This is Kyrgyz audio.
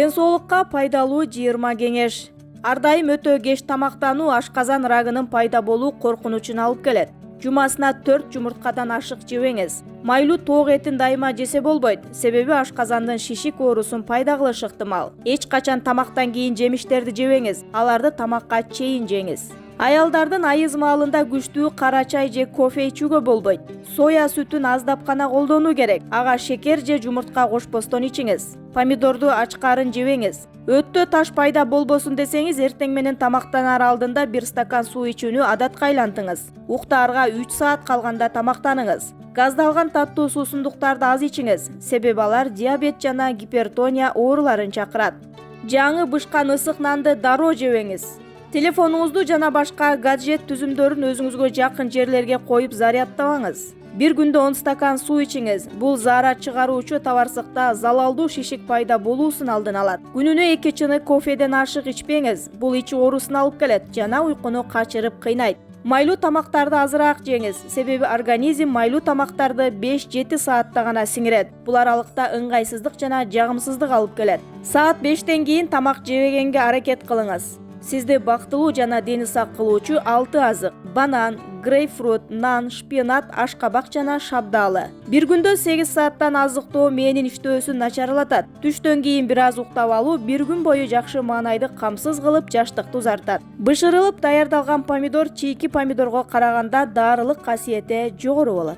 Ден соолукка пайдалуу 20 кеңеш. Ар дайым өтө кеч тамактануу ашказан рагынын пайда болуу коркунучун алып келет. Жумасына 4 жумурткадан ашык жебеңиз. Майлуу тоок этин дайыма жесе болбойт, себеби ашказандын шишик оорусун пайда кылышы ыктымал. Эч качан тамактан кийин жемиштерди жебеңиз, аларды тамакка чейин жеңиз. Аялдардын айыз маалында күчтүү кара чай же кофе ичүүгө болбойт. Соя сүтүн аздап гана колдонуу керек. Ага шекер же жумуртка кошпостон ичиңиз. Помидорду ачкарын жебеңиз. Өттө таш пайда болбосун десеңиз, эртең менен тамактанаар алдында 1 стакан суу ичүүнү адатка айлантыңыз. Уктаарга 3 саат калганда тамактаныңыз. Газдалган таттуу суусундуктарды аз ичиңиз, себеби алар диабет жана гипертония ооруларын чакырат. Жаңы бышкан ысык нанды дароо жебеңиз. Телефонуңузду жана башка гаджет түзүмдөрүн өзүңүзгө жакын жерлерге коюп зарядтабаңыз. Bir күндө 10 стакан суу ичиңиз. Бул заара чыгаруучу табарсыкта залалдуу шишик пайда болуусун алдын алат. Күнүнө 2 чынык кофеден ашык ичпеңиз. Бул ич оорусун алып келет жана уйкуну качырып кыйнайт. Майлуу тамактарды азыраак жеңиз, себеби организм майлуу тамактарды 5-7 саатта гана сиңирет. Бул аралыкта ыңгайсыздык жана жагымсыздык алып келет. Саат 5тен кийин тамак жебегенге аракет кылыңыз. Сизди бактылуу жана дени сак кылуучу 6 азык: банан, грейпфрут, нан, шпинат, ашкабак жана шабдалы. Bir күндө 8 сааттан азыктоо мээнин иштөөсүн начарлатат. Түштөн кийин бир аз уктап алуу 1 күн бою жакшы маанайды камсыз кылып, жаштыкты узартат. Бышырылып даярдалган помидор чийки помидорго караганда дарылык касиети жогору болот.